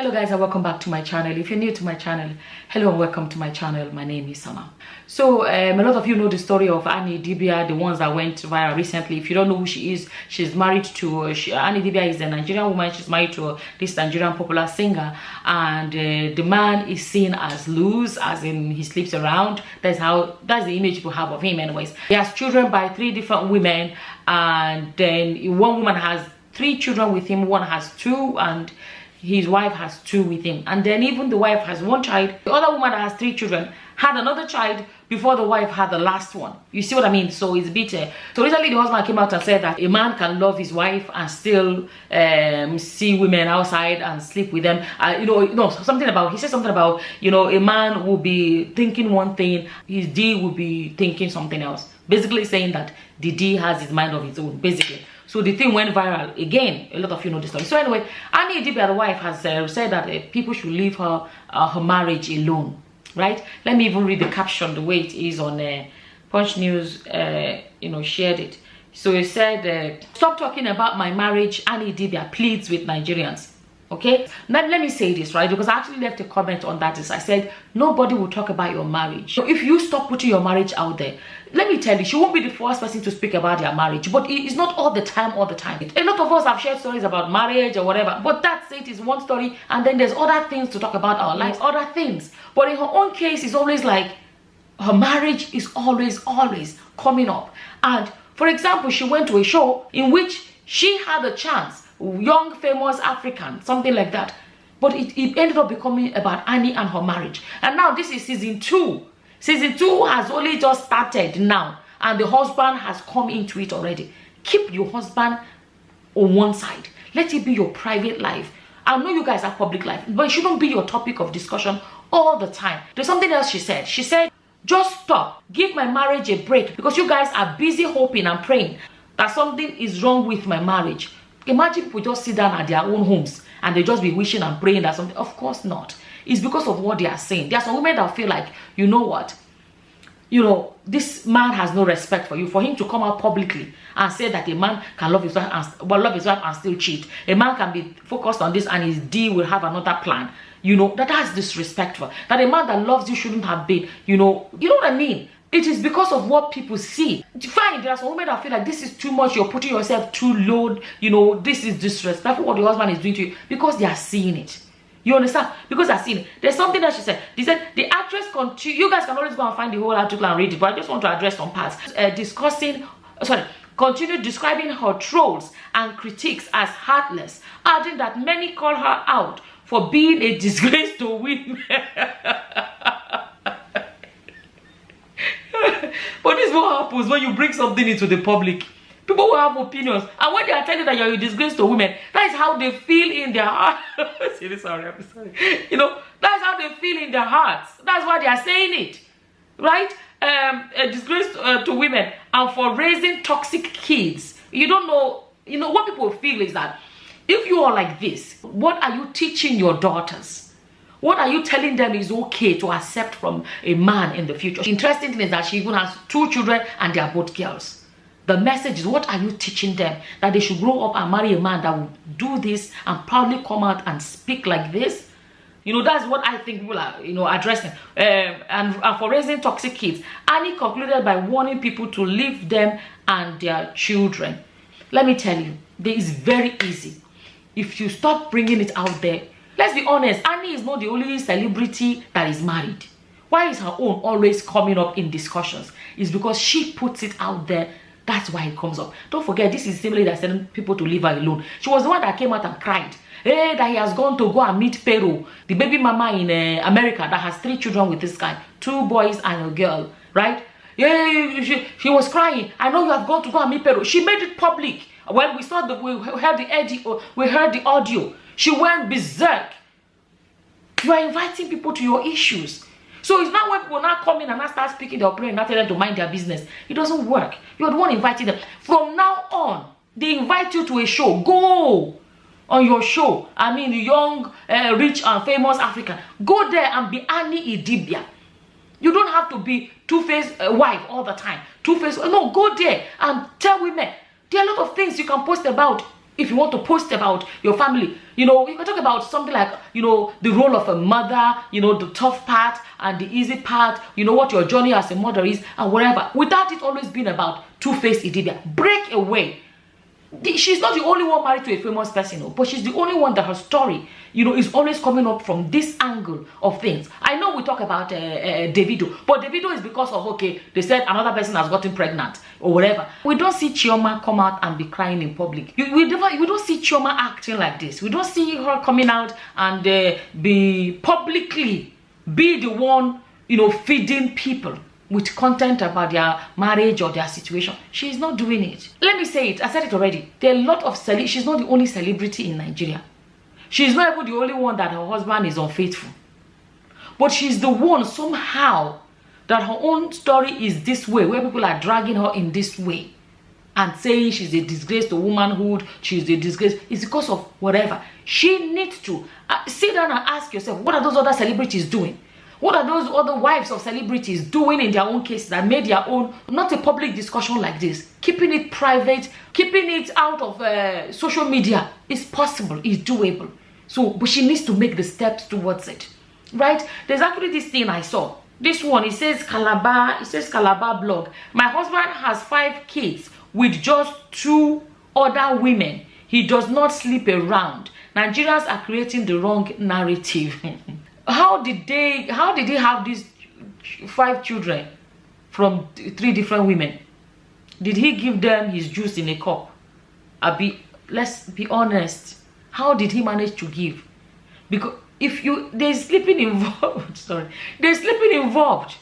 Hello guys, and welcome back to my channel. If you're new to my channel, hello and welcome to my channel. My name is Sama. So a lot of you know the story of Idibia, the ones that went viral recently. If you don't know who she is, she's married to Idibia is a Nigerian woman. She's married to this Nigerian popular singer, and the man is seen as loose, as in he sleeps around. That's the image people have of him anyways. He has children by 3 different women, and then one woman has 3 children with him, one has 2, and his wife has 2 with him. And then even the wife has 1 child. The other woman that has 3 children had another child before the wife had the last one. You see what I mean? So it's bitter. So recently the husband came out and said that a man can love his wife and still see women outside and sleep with them. He said something about, a man will be thinking one thing, his D will be thinking something else. Basically saying that the D has his mind of his own, basically. So the thing went viral again. A lot of you know this story. So anyway, Idibia, the wife, has said that people should leave her marriage alone, right? Let me even read the caption the way it is on Punch News. Shared it. So it said, "Stop talking about my marriage. Idibia pleads with Nigerians." Okay, now let me say this, right, because I actually left a comment on that. I said nobody will talk about your marriage. So if you stop putting your marriage out there, let me tell you, she won't be the first person to speak about their marriage, but it's not all the time. A lot of us have shared stories about marriage or whatever, but that's it, is one story, and then there's other things to talk about, our lives, other things. But in her own case, it's always like her marriage is always coming up. And for example, she went to a show in which she had a chance, young famous African, something like that, but it ended up becoming about Annie and her marriage. And now this is season 2. Season 2 has only just started now, and the husband has come into it already. Keep your husband on one side. Let it be your private life. I know you guys have public life, but it shouldn't be your topic of discussion all the time. There's something else she said. She said, just stop, give my marriage a break, because you guys are busy hoping and praying that something is wrong with my marriage. Imagine people just sit down at their own homes and they just be wishing and praying that something. Of course not. It's because of what they are saying. There are some women that feel like, you know what, this man has no respect for you. For him to come out publicly and say that a man can love his wife and still cheat. A man can be focused on this and his D will have another plan. That's disrespectful. That a man that loves you shouldn't have been, you know what I mean? It is because of what people see. Fine, there are some women that feel like this is too much, you're putting yourself too low, this is disrespectful what your husband is doing to you, because they are seeing it. You understand? Because they're seeing it. There's something that she said. They said the actress you guys can always go and find the whole article and read it, but I just want to address some parts. Continue describing her trolls and critiques as heartless, adding that many call her out for being a disgrace to women. But this is what happens when you bring something into the public. People will have opinions, and when they are telling you that you're a disgrace to women, that is how they feel in their heart. Sorry. That's how they feel in their hearts. That's why they are saying it, right? A disgrace to women, and for raising toxic kids. You don't know. What people feel is that if you are like this, what are you teaching your daughters? What are you telling them is okay to accept from a man in the future? The interesting thing is that she even has 2 children and they are both girls. The message is, what are you teaching them? That they should grow up and marry a man that will do this and proudly come out and speak like this? That's what I think people are, addressing. And for raising toxic kids, Annie concluded by warning people to leave them and their children. Let me tell you, this is very easy. If you stop bringing it out there, let's be honest, Annie is not the only celebrity that is married. Why is her own always coming up in discussions? It's because she puts it out there. That's why it comes up. Don't forget, this is similar that telling people to leave her alone. She was the one that came out and cried. Hey, that he has gone to go and meet Pero, the baby mama in America that has 3 children with this guy, 2 boys and a girl, right? Yeah, she was crying. I know you have gone to go and meet Pero. She made it public. When we heard the audio, she went berserk. You are inviting people to your issues. So it's not when people now come in and now start speaking their opinion and not tell them to mind their business. It doesn't work. You're the one inviting them. From now on, they invite you to a show. Go on your show. I mean, the young, rich and famous African. Go there and be Annie Idibia. You don't have to be two-faced wife all the time. Two-faced. No, go there and tell women. There are a lot of things you can post about. If you want to post about your family, you know, you can talk about something like, you know, the role of a mother, you know, the tough part and the easy part, you know, what your journey as a mother is and whatever, without it always being about two-faced Idibia. Break away. She's not the only one married to a famous person, but she's the only one that her story, you know, is always coming up from this angle of things. I know we talk about Davido, but Davido is because of, okay, they said another person has gotten pregnant or whatever. We don't see Chioma come out and be crying in public. We don't see Chioma acting like this. We don't see her coming out and be publicly be the one, you know, feeding people with content about their marriage or their situation. She's not doing it. Let me say it. I said it already. There are a lot of she's not the only celebrity in Nigeria. She's not even the only one that her husband is unfaithful. But she's the one somehow that her own story is this way, where people are dragging her in this way and saying she's a disgrace to womanhood, she's a disgrace. It's because of whatever. She needs to sit down and ask yourself, what are those other celebrities doing? What are those other wives of celebrities doing in their own case that made their own, not a public discussion like this? Keeping it private, keeping it out of social media is possible, it's doable. So, but she needs to make the steps towards it, right? There's actually this thing I saw. This one, it says Calabar blog. My husband has 5 kids with just 2 other women. He does not sleep around. Nigerians are creating the wrong narrative. How did he have these 5 children from 3 different women? Did he give them his juice in a cup? Let's be honest. How did he manage to give? Because if there's sleeping involved. Sorry, there's sleeping involved.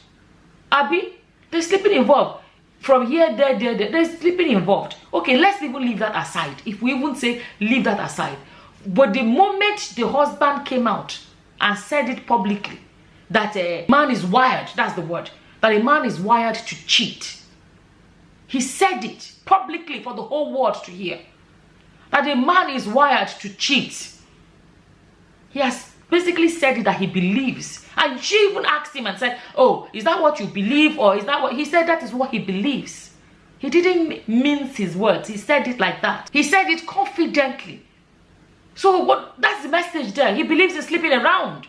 There's sleeping involved. From here, there, there's sleeping involved. Okay, let's even leave that aside. If we even say leave that aside. But the moment the husband came out and said it publicly, that a man is wired, that's the word, that a man is wired to cheat. He said it publicly for the whole world to hear. That a man is wired to cheat. He has basically said it, that he believes. And she even asked him and said, oh, is that what you believe? Or is that what he said? That is what he believes. He didn't mince his words. He said it like that. He said it confidently. So that's the message there. He believes in sleeping around.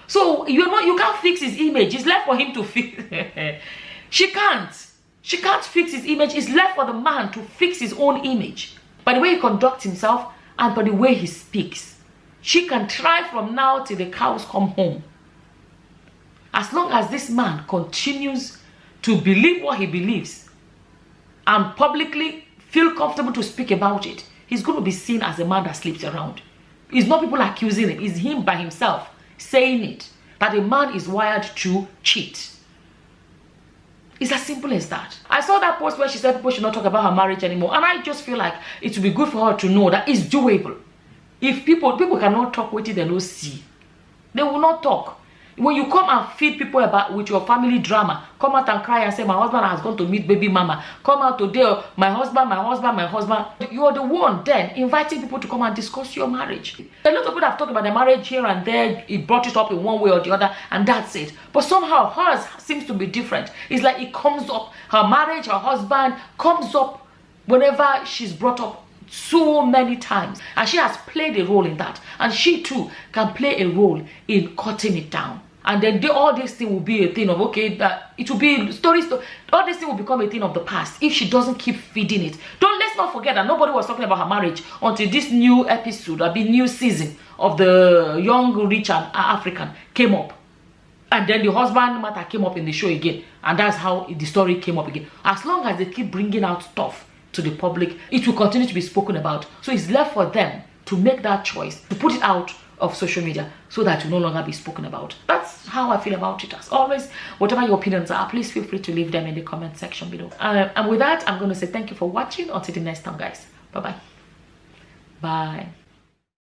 So you can't fix his image. It's left for him to fix. She can't fix his image. It's left for the man to fix his own image. By the way he conducts himself and by the way he speaks. She can try from now till the cows come home. As long as this man continues to believe what he believes and publicly feel comfortable to speak about it, he's going to be seen as a man that sleeps around. It's not people accusing him. It's him by himself saying it. That a man is wired to cheat. It's as simple as that. I saw that post where she said people should not talk about her marriage anymore. And I just feel like it would be good for her to know that it's doable. If people cannot talk with it, they don't see. They will not talk. When you come and feed people with your family drama, come out and cry and say, my husband has gone to meet baby mama. Come out today, my husband. You are the one then inviting people to come and discuss your marriage. A lot of people have talked about their marriage here and there. It brought it up in one way or the other, and that's it. But somehow hers seems to be different. It's like it comes up, her marriage, her husband comes up whenever she's brought up so many times. And she has played a role in that. And she too can play a role in cutting it down. And then all this thing will be a thing of, okay, that it will be stories. All this thing will become a thing of the past if she doesn't keep feeding it. Let's not forget that nobody was talking about her marriage until this new episode, or the new season of the Young, Rich and African came up. And then the husband matter came up in the show again. And that's how the story came up again. As long as they keep bringing out stuff to the public, it will continue to be spoken about. So it's left for them to make that choice, to put it out of social media so that it will no longer be spoken about. That's how I feel about it. As always, whatever your opinions are, please feel free to leave them in the comment section below. And with that, I'm going to say thank you for watching. Until the next time, guys. Bye-bye. Bye.